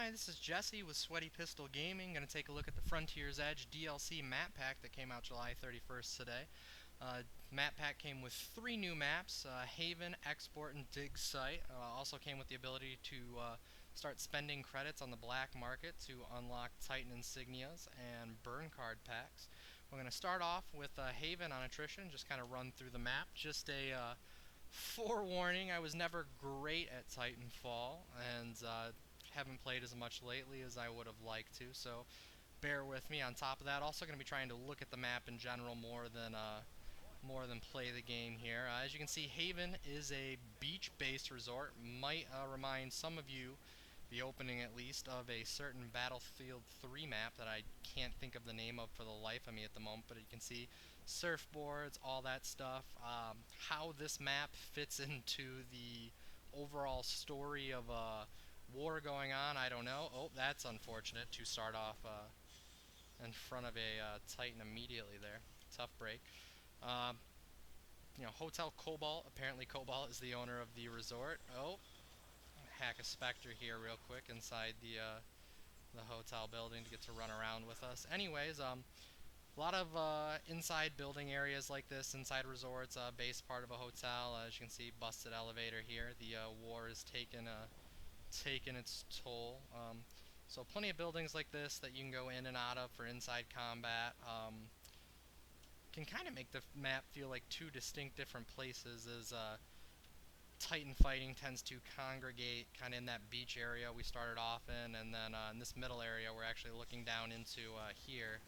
Hi, this is Jesse with Sweaty Pistol Gaming. Going to take a look at the Frontier's Edge DLC map pack that came out July 31st today. Map pack came with 3 new maps, Haven, Export, and Dig Site. Also came with the ability to start spending credits on the black market to unlock Titan insignias and burn card packs. We're going to start off with Haven on attrition, just kind of run through the map. Just a forewarning, I was never great at Titanfall, and haven't played as much lately as I would have liked to, so bear with me. On top of that, also going to be trying to look at the map in general more than play the game here. As you can see, Haven is a beach-based resort. Might remind some of you, the opening at least, of a certain Battlefield 3 map that I can't think of the name of for the life of me at the moment, but you can see surfboards, all that stuff. How this map fits into the overall story of war going on, I don't know. Oh, that's unfortunate to start off in front of a Titan immediately there. Tough break. Um, Hotel Cobalt. Apparently, Cobalt is the owner of the resort. Oh, hack a Spectre here real quick inside the hotel building to get to run around with us. Anyways, a lot of inside building areas like this, inside resorts, base part of a hotel. As you can see, busted elevator here. The war has taken its toll. So plenty of buildings like this that you can go in and out of for inside combat. Can kind of make the map feel like two distinct different places, as Titan fighting tends to congregate kind of in that beach area we started off in, and then in this middle area we're actually looking down into here.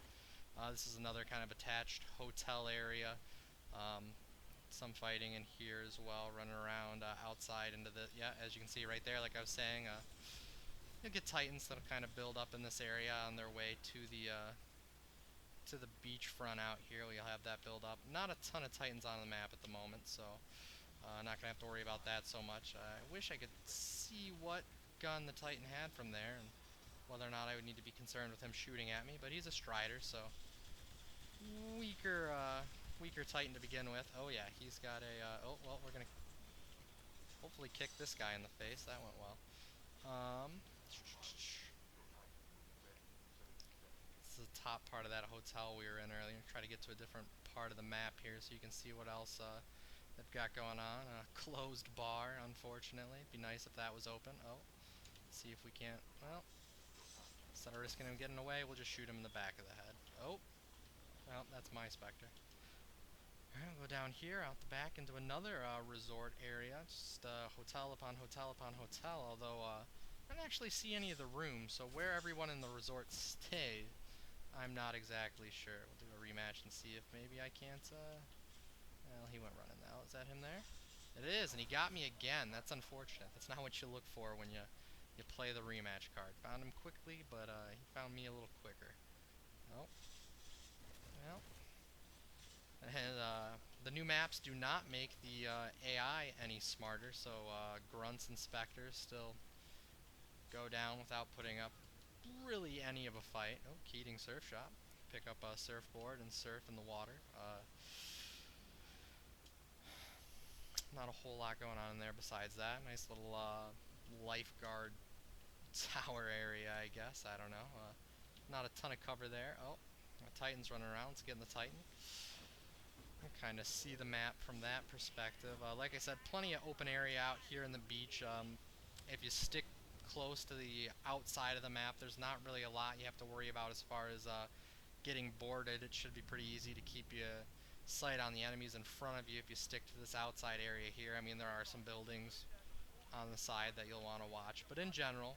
This is another kind of attached hotel area. Some fighting in here as well, running around outside into the, yeah, as you can see right there, like I was saying, you'll get Titans that'll kind of build up in this area on their way to the beachfront out here. We'll have that build up. Not a ton of Titans on the map at the moment, so not gonna have to worry about that so much. I wish I could see what gun the Titan had from there, and whether or not I would need to be concerned with him shooting at me, but he's a Strider, so weaker Titan to begin with. Oh yeah, he's got a, oh, well, we're gonna hopefully kick this guy in the face. That went well. This is the top part of that hotel we were in earlier. Try to get to a different part of the map here so you can see what else they've got going on. A closed bar, unfortunately. It'd be nice if that was open. Oh, let's see if we can't, well, instead of risking him getting away, we'll just shoot him in the back of the head. Oh, well, that's my Spectre. Alright, we'll go down here, out the back, into another resort area. Just hotel upon hotel upon hotel, although I don't actually see any of the rooms, so where everyone in the resort stays, I'm not exactly sure. We'll do a rematch and see if maybe I can't, well, he went running now. Is that him there? It is, and he got me again. That's unfortunate. That's not what you look for when you play the rematch card. Found him quickly, but he found me a little quicker. Oh. Well. And the new maps do not make the AI any smarter, so grunts and specters still go down without putting up really any of a fight. Oh, Keating Surf Shop. Pick up a surfboard and surf in the water. Not a whole lot going on in there besides that. Nice little lifeguard tower area, I guess. I don't know. Not a ton of cover there. Oh, a Titan's running around. Let's get in the Titan. Kind of see the map from that perspective. Like I said, plenty of open area out here in the beach. If you stick close to the outside of the map, there's not really a lot you have to worry about as far as getting boarded. It should be pretty easy to keep your sight on the enemies in front of you if you stick to this outside area here. I mean, there are some buildings on the side that you'll want to watch, but in general,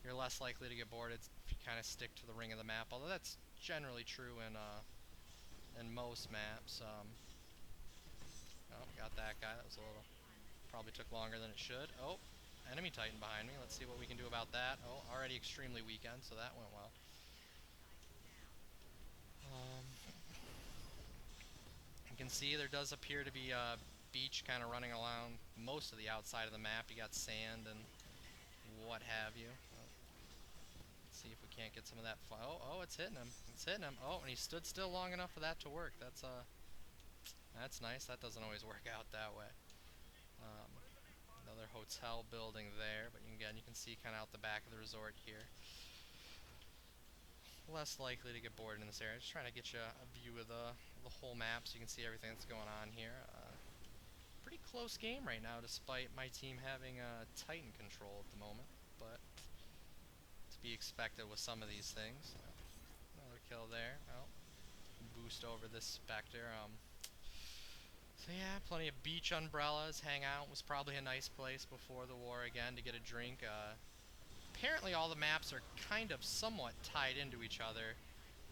you're less likely to get boarded if you kind of stick to the ring of the map, although that's generally true in most maps. Oh, got that guy. That was a little, probably took longer than it should. Oh, enemy Titan behind me. Let's see what we can do about that. Oh, already extremely weakened, so that went well. You can see there does appear to be a beach kind of running along most of the outside of the map. You got sand and what have you. Let's see if we can't get some of that. Oh, it's hitting him. It's hitting him. Oh, and he stood still long enough for that to work. That's nice. That doesn't always work out that way. Another hotel building there, but again, you can see kind of out the back of the resort here. Less likely to get bored in this area. Just trying to get you a view of the whole map so you can see everything that's going on here. Pretty close game right now, despite my team having Titan control at the moment, but to be expected with some of these things. Another kill there. Oh, boost over this Spectre. So yeah, plenty of beach umbrellas. Hangout was probably a nice place before the war again to get a drink. Apparently all the maps are kind of somewhat tied into each other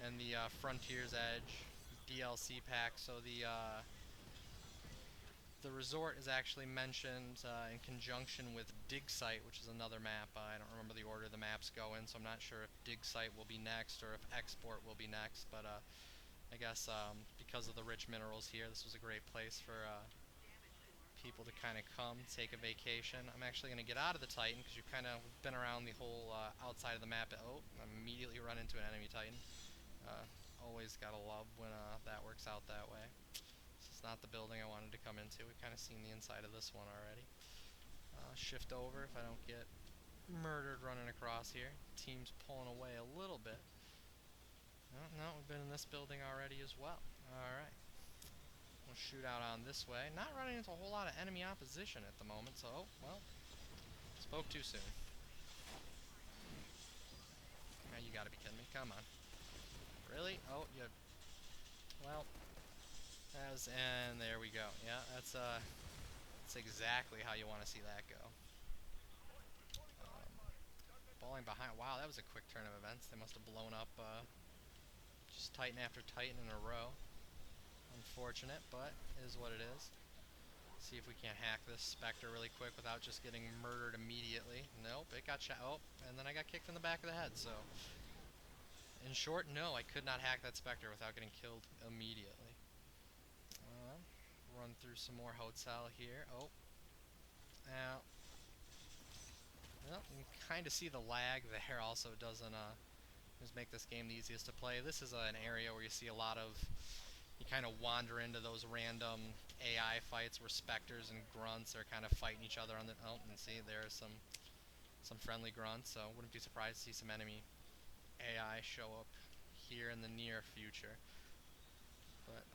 in the Frontier's Edge DLC pack. So the resort is actually mentioned in conjunction with Dig Site, which is another map. I don't remember the order the maps go in, so I'm not sure if Dig Site will be next or if Export will be next. But I guess because of the rich minerals here, this was a great place for people to kind of come, take a vacation. I'm actually going to get out of the Titan because you've kind of been around the whole outside of the map. Oh, I immediately run into an enemy Titan. Always gotta love when that works out that way. This is not the building I wanted to come into. We've kind of seen the inside of this one already. Shift over if I don't get murdered running across here. Team's pulling away a little bit. No, we've been in this building already as well. Alright. We'll shoot out on this way. Not running into a whole lot of enemy opposition at the moment, so, oh, well, spoke too soon. Now you gotta be kidding me. Come on. Really? Oh, you... Well, and there we go. Yeah, that's exactly how you want to see that go. Falling behind. Wow, that was a quick turn of events. They must have blown up just Titan after Titan in a row. Unfortunate, but it is what it is. See if we can't hack this Spectre really quick without just getting murdered immediately. Nope, it got shot. Oh, and then I got kicked in the back of the head, so... In short, no, I could not hack that Spectre without getting killed immediately. Run through some more hotel here. Oh. Now... Well, you can kind of see the lag there also doesn't just make this game the easiest to play. This is an area where you see a lot of... You kind of wander into those random AI fights where Spectres and Grunts are kind of fighting each other on the... Oh, and see, there's some friendly Grunts, so wouldn't be surprised to see some enemy AI show up here in the near future. But,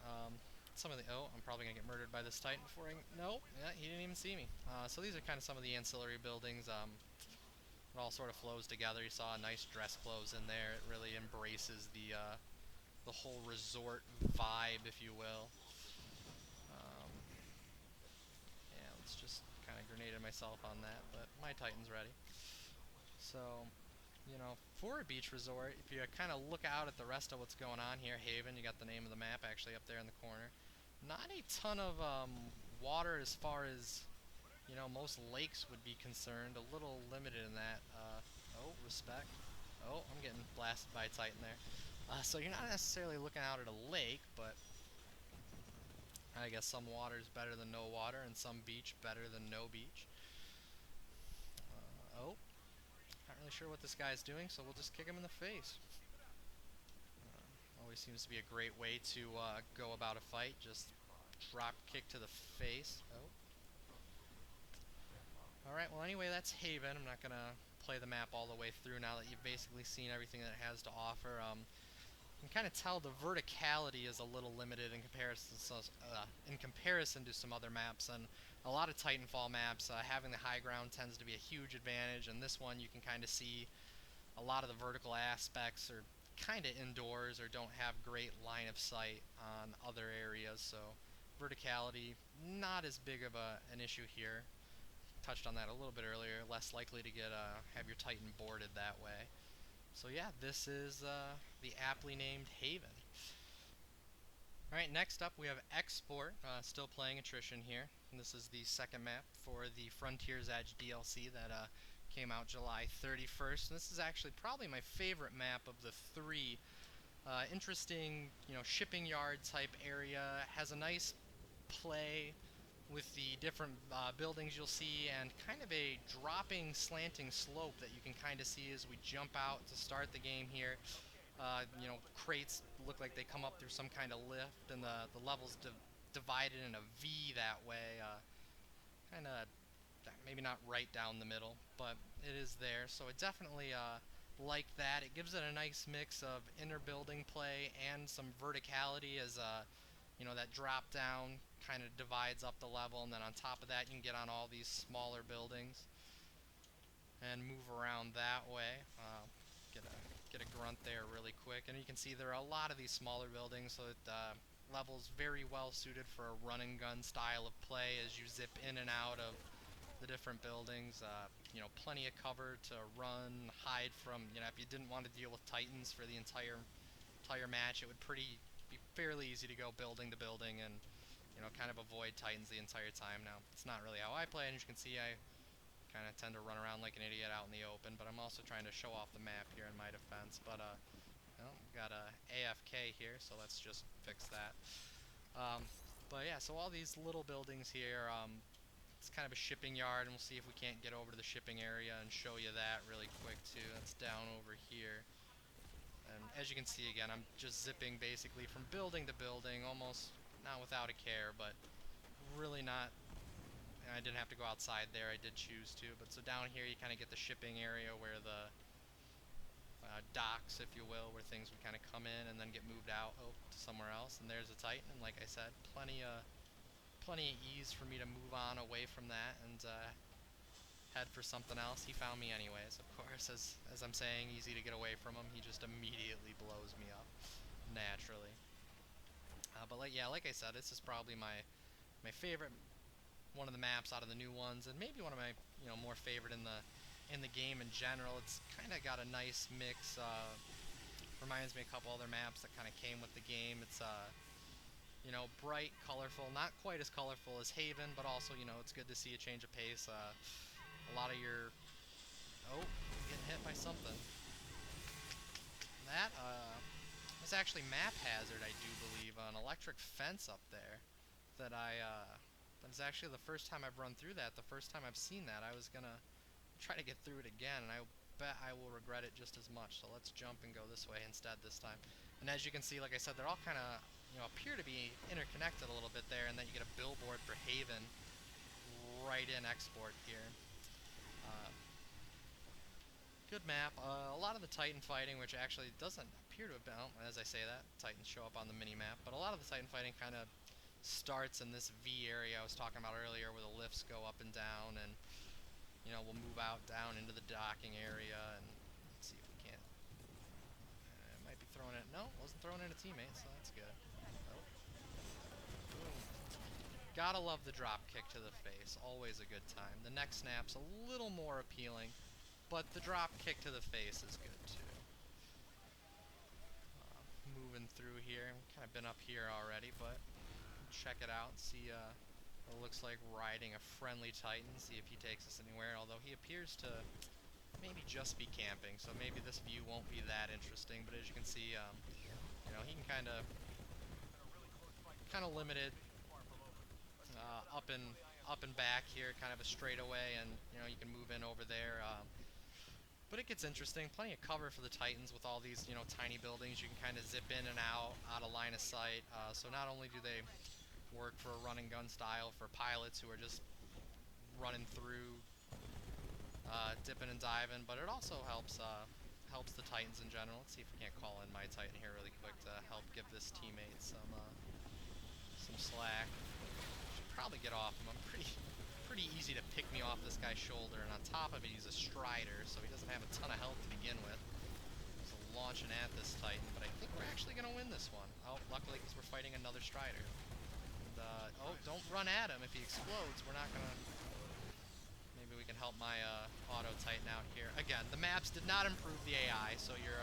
some of the... Oh, I'm probably going to get murdered by this Titan before I... Nope, yeah, he didn't even see me. So these are kind of some of the ancillary buildings. It all sort of flows together. You saw a nice dress clothes in there. It really embraces the whole resort vibe, if you will. Yeah, let's just kind of grenaded myself on that, but my Titan's ready. So, you know, for a beach resort, if you kind of look out at the rest of what's going on here, Haven, you got the name of the map actually up there in the corner. Not a ton of water as far as, you know, most lakes would be concerned. A little limited in that. Oh, respect. Oh, I'm getting blasted by a Titan there. So you're not necessarily looking out at a lake, but I guess some water is better than no water, and some beach better than no beach. Oh, not really sure what this guy's doing, so we'll just kick him in the face. Always seems to be a great way to go about a fight, just drop kick to the face. Oh. Alright, well anyway, that's Haven. I'm not going to play the map all the way through now that you've basically seen everything that it has to offer. You can kind of tell the verticality is a little limited in comparison to some other maps, and a lot of Titanfall maps, having the high ground tends to be a huge advantage, and this one you can kind of see a lot of the vertical aspects are kind of indoors or don't have great line of sight on other areas, so verticality, not as big of an issue here. Touched on that a little bit earlier, less likely to get have your Titan boarded that way. So yeah, this is the aptly named Haven. Alright, next up we have Export, still playing Attrition here. And this is the second map for the Frontier's Edge DLC that came out July 31st. And this is actually probably my favorite map of the three. Interesting, you know, shipping yard type area. Has a nice play with the different buildings you'll see, and kind of a dropping, slanting slope that you can kind of see as we jump out to start the game here. You know, crates look like they come up through some kind of lift, and the level's divided in a V that way. Kind of maybe not right down the middle, but it is there. So it definitely like that. It gives it a nice mix of inner building play and some verticality as that drop down kind of divides up the level, and then on top of that you can get on all these smaller buildings and move around that way. Get a grunt there really quick, and you can see there are a lot of these smaller buildings, so it level's very well suited for a run and gun style of play as you zip in and out of the different buildings. Plenty of cover to run, hide from. If you didn't want to deal with Titans for the entire match, it would be fairly easy to go building to building and kind of avoid Titans the entire time. Now, it's not really how I play, and as you can see, I kind of tend to run around like an idiot out in the open, but I'm also trying to show off the map here in my defense. But we've got a AFK here, so let's just fix that. But yeah, so all these little buildings here, it's kind of a shipping yard, and we'll see if we can't get over to the shipping area and show you that really quick too. That's down over here. And as you can see again, I'm just zipping basically from building to building, almost not without a care, but really not. I didn't have to go outside there, I did choose to. But so down here you kind of get the shipping area where the docks, if you will, where things would kind of come in and then get moved out to somewhere else. And there's a Titan, and like I said, plenty of ease for me to move on away from that and head for something else. He found me anyways, of course. As I'm saying, easy to get away from him. He just immediately blows me up, naturally. But like I said, this is probably my favorite one of the maps out of the new ones, and maybe one of my more favorite in the game in general. It's kind of got a nice mix. Reminds me of a couple other maps that kind of came with the game. It's bright, colorful, not quite as colorful as Haven, but also it's good to see a change of pace. A lot of your getting hit by something. That was actually Map Hazard, I do believe, an electric fence up there that that is actually the first time I've run through that. The first time I've seen that, I was gonna try to get through it again, and I bet I will regret it just as much. So let's jump and go this way instead this time. And as you can see, like I said, they're all kind of appear to be interconnected a little bit there, and then you get a billboard for Haven right in export here. Good map. A lot of the Titan fighting, which actually doesn't appear to have been, as I say that, Titans show up on the mini-map, but a lot of the Titan fighting kind of starts in this V area I was talking about earlier where the lifts go up and down, and we'll move out down into the docking area, and let's see if we can't. It might be throwing it. No, wasn't throwing in a teammate, so that's good. Oh. Boom. Gotta love the drop kick to the face. Always a good time. The neck snap's a little more appealing, but the drop kick to the face is good too. Moving through here. Kind of been up here already, but check it out. See what it looks like riding a friendly Titan. See if he takes us anywhere. Although he appears to maybe just be camping, so maybe this view won't be that interesting. But as you can see, he can kind of limited up and back here, kind of a straightaway, and you can move in over there. But it gets interesting. Plenty of cover for the Titans with all these tiny buildings. You can kind of zip in and out of line of sight. So not only do they work for a run and gun style for pilots who are just running through, dipping and diving, but it also helps the Titans in general. Let's see if we can't call in my Titan here really quick to help give this teammate some slack. Should probably get off him. I'm pretty easy to pick me off this guy's shoulder, and on top of it, he's a Strider, so he doesn't have a ton of health to begin with. So launching at this Titan, but I think we're actually gonna win this one. Oh, luckily, because we're fighting another Strider. Don't run at him. If he explodes, we're not gonna. Maybe we can help my auto Titan out here. Again, the maps did not improve the AI, so your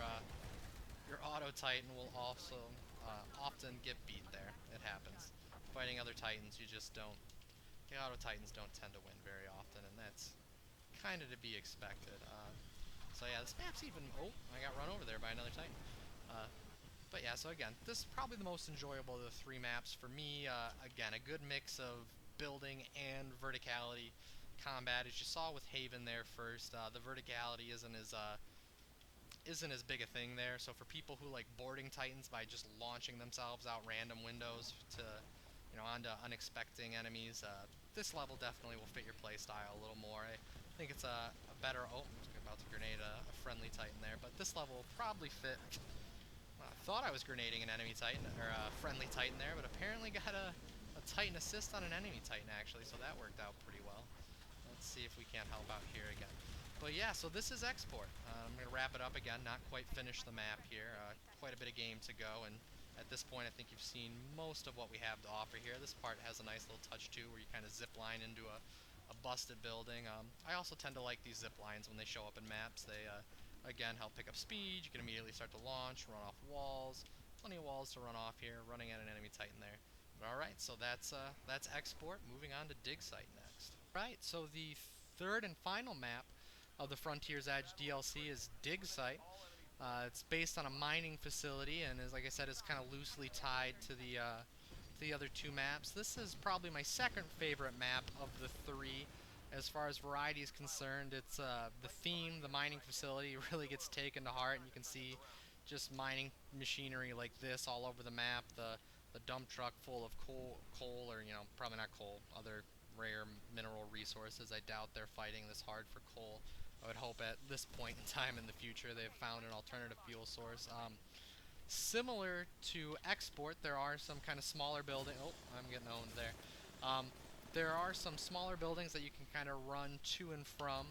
auto Titan will also often get beat there. It happens. Fighting other Titans, you just don't. The auto Titans don't tend to win very often, and that's kind of to be expected. So yeah, this map's even. Oh, I got run over there by another Titan. But yeah, so again, this is probably the most enjoyable of the three maps for me. Again, a good mix of building and verticality combat. As you saw with Haven there first, the verticality isn't as big a thing there. So for people who like boarding Titans by just launching themselves out random windows to onto unexpected enemies, this level definitely will fit your playstyle a little more. I think it's a better. Oh, I'm about to grenade a friendly Titan there, but this level will probably fit. I thought I was grenading an enemy Titan or a friendly Titan there, but apparently got a Titan assist on an enemy Titan actually, so that worked out pretty well. Let's see if we can't help out here again. But yeah, so this is export. I'm going to wrap it up again, not quite finish the map here. Quite a bit of game to go, and at this point I think you've seen most of what we have to offer here. This part has a nice little touch too, where you kind of zip line into a busted building. I also tend to like these zip lines when they show up in maps. They, again, help pick up speed. You can immediately start to launch, run off walls. Plenty of walls to run off here, running at an enemy Titan there. Alright, so that's export. Moving on to dig site next. Right, so the third and final map of the Frontier's Edge DLC is dig site. It's based on a mining facility and is, like I said, is kind of loosely tied to the other two maps. This is probably my second favorite map of the three. As far as variety is concerned, it's the theme, the mining facility, really gets taken to heart, and you can see just mining machinery like this all over the map. The dump truck full of coal, or probably not coal, other rare mineral resources. I doubt they're fighting this hard for coal. I would hope at this point in time in the future they've found an alternative fuel source. Similar to export, there are some kind of smaller buildings. Oh, I'm getting owned there. There are some smaller buildings that you can kind of run to and from,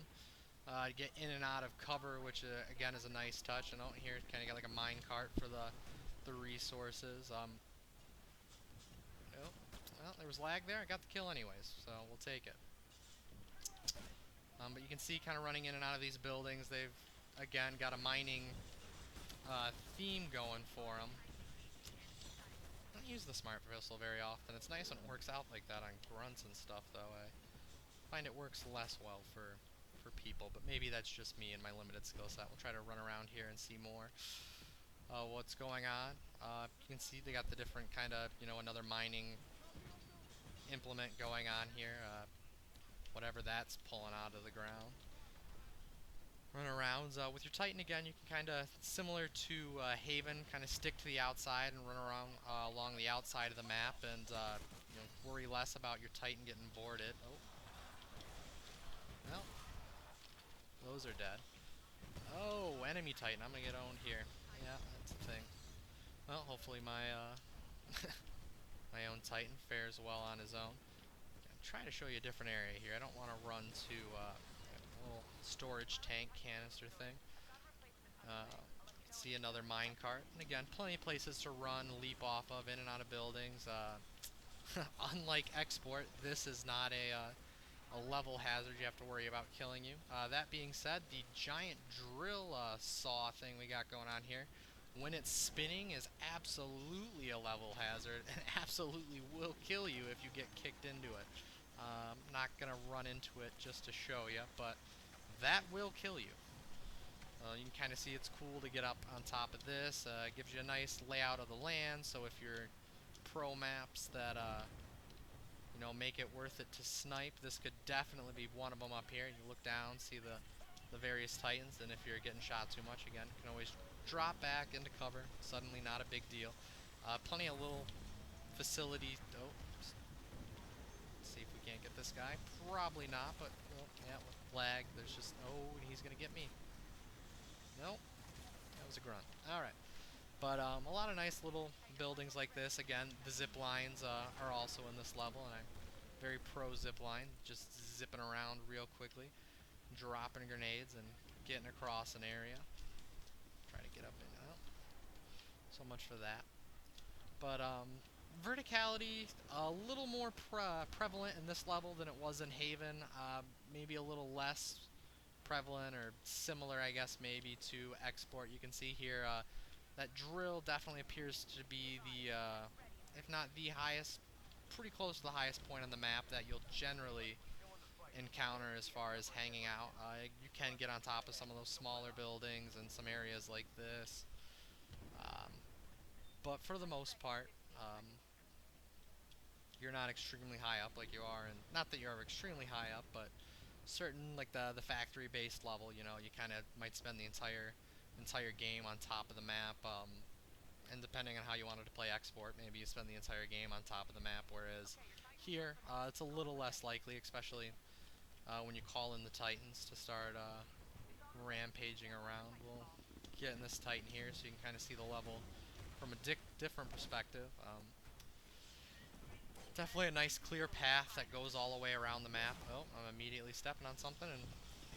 get in and out of cover, which again is a nice touch. And out here, kind of got like a mine cart for the resources. Oh, well, there was lag there. I got the kill anyways, so we'll take it. But you can see kind of running in and out of these buildings. They've, again, got a mining theme going for them. I don't use the smart pistol very often. It's nice when it works out like that on grunts and stuff, though. I find it works less well for people, but maybe that's just me and my limited skill set. We'll try to run around here and see more what's going on. You can see they got the different kind of, another mining implement going on here. Whatever that's pulling out of the ground. Run around. With your Titan again, you can kind of, similar to Haven, kind of stick to the outside and run around along the outside of the map and worry less about your Titan getting boarded. Oh. Well, those are dead. Oh, enemy Titan. I'm going to get owned here. Yeah, that's the thing. Well, hopefully my my own Titan fares well on his own. I'm trying to show you a different area here. I don't want to run to a little storage tank canister thing. See another minecart. And again, plenty of places to run, leap off of, in and out of buildings. Unlike export, this is not a level hazard you have to worry about killing you. That being said, the giant drill saw thing we got going on here, when it's spinning, is absolutely a level hazard and absolutely will kill you if you get kicked into it. I'm not going to run into it just to show you, but that will kill you. You can kind of see it's cool to get up on top of this. It gives you a nice layout of the land, so if you're pro maps that make it worth it to snipe, this could definitely be one of them up here. You look down, see the various Titans, and if you're getting shot too much, again, you can always drop back into cover. Suddenly not a big deal. Plenty of little facility. Oh, let's see if we can't get this guy. Probably not, but well, yeah, with lag, there's just, oh, he's gonna get me. Nope, that was a grunt. Alright. But a lot of nice little buildings like this. Again, the zip lines are also in this level, and I'm very pro zip line. Just zipping around real quickly, dropping grenades, and getting across an area. Try to get up in. Oh, so much for that. But verticality a little more prevalent in this level than it was in Haven. Maybe a little less prevalent or similar, I guess, maybe to export. You can see here that drill definitely appears to be the, if not the highest, pretty close to the highest point on the map that you'll generally encounter as far as hanging out. You can get on top of some of those smaller buildings and some areas like this. But for the most part, you're not extremely high up like you are, and not that you're extremely high up, but certain, like the factory-based level, you kind of might spend the entire game on top of the map, and depending on how you wanted to play export, maybe you spend the entire game on top of the map, whereas Here, it's a little less likely, especially when you call in the Titans to start rampaging around. We'll get in this Titan here so you can kind of see the level from a different perspective. Definitely a nice clear path that goes all the way around the map. Oh, I'm immediately stepping on something and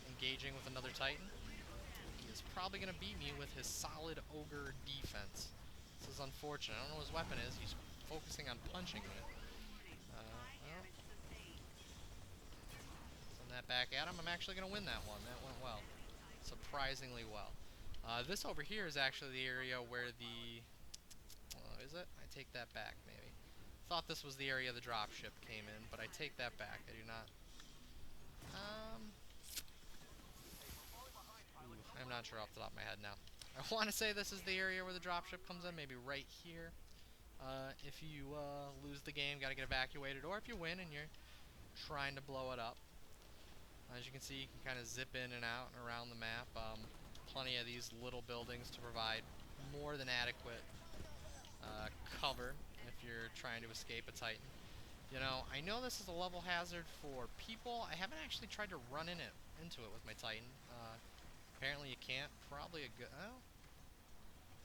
engaging with another Titan. He is probably going to beat me with his solid ogre defense. This is unfortunate. I don't know what his weapon is. He's focusing on punching me. Well, send that back at him. I'm actually going to win that one. That went well. Surprisingly well. This over here is actually the area where the... is it? I take that back, maybe. Thought this was the area the dropship came in, but I take that back. I do not... I'm not sure off the top of my head now. I want to say this is the area where the dropship comes in, maybe right here. If you lose the game, got to get evacuated, or if you win and you're trying to blow it up. As you can see, you can kind of zip in and out and around the map. Plenty of these little buildings to provide more than adequate cover if you're trying to escape a Titan. You know, I know this is a level hazard for people. I haven't actually tried to run into it with my Titan. Apparently you can't. Probably a good... Oh.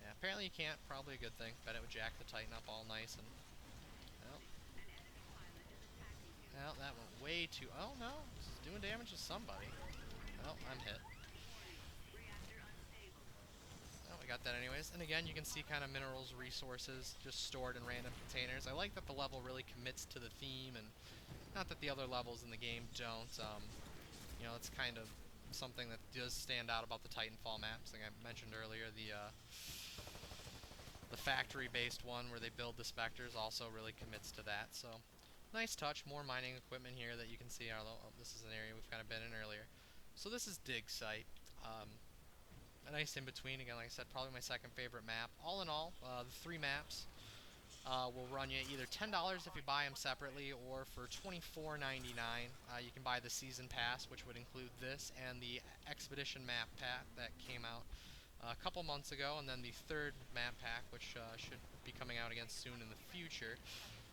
Yeah, apparently you can't. Probably a good thing. Bet it would jack the Titan up all nice and... Oh. Well, that went way too... Oh, no. This is doing damage to somebody. Oh, I'm hit. Oh, we got that anyways. And again, you can see kind of minerals, resources, just stored in random containers. I like that the level really commits to the theme, and not that the other levels in the game don't. You know, it's kind of something that does stand out about the Titanfall maps. Like I mentioned earlier, the factory-based one where they build the Spectres also really commits to that. So, nice touch. More mining equipment here that you can see. Although this is an area we've kind of been in earlier. So this is Dig Site. A nice in-between. Again, like I said, probably my second favorite map. All in all, the three maps will run you either $10 if you buy them separately, or for $24.99 you can buy the Season Pass, which would include this and the Expedition map pack that came out a couple months ago, and then the third map pack, which should be coming out again soon in the future.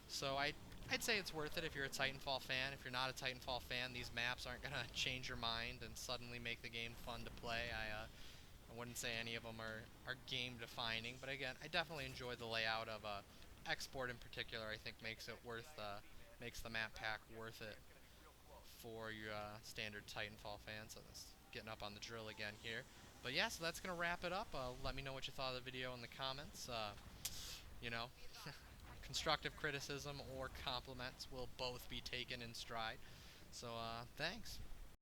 So I'd say it's worth it if you're a Titanfall fan. If you're not a Titanfall fan, these maps aren't going to change your mind and suddenly make the game fun to play. I wouldn't say any of them are game-defining, but again, I definitely enjoy the layout of Export in particular. I think makes the map pack worth it for your standard Titanfall fans. So that's getting up on the drill again here. But yeah, so that's gonna wrap it up. Let me know what you thought of the video in the comments. You know, constructive criticism or compliments will both be taken in stride. So thanks.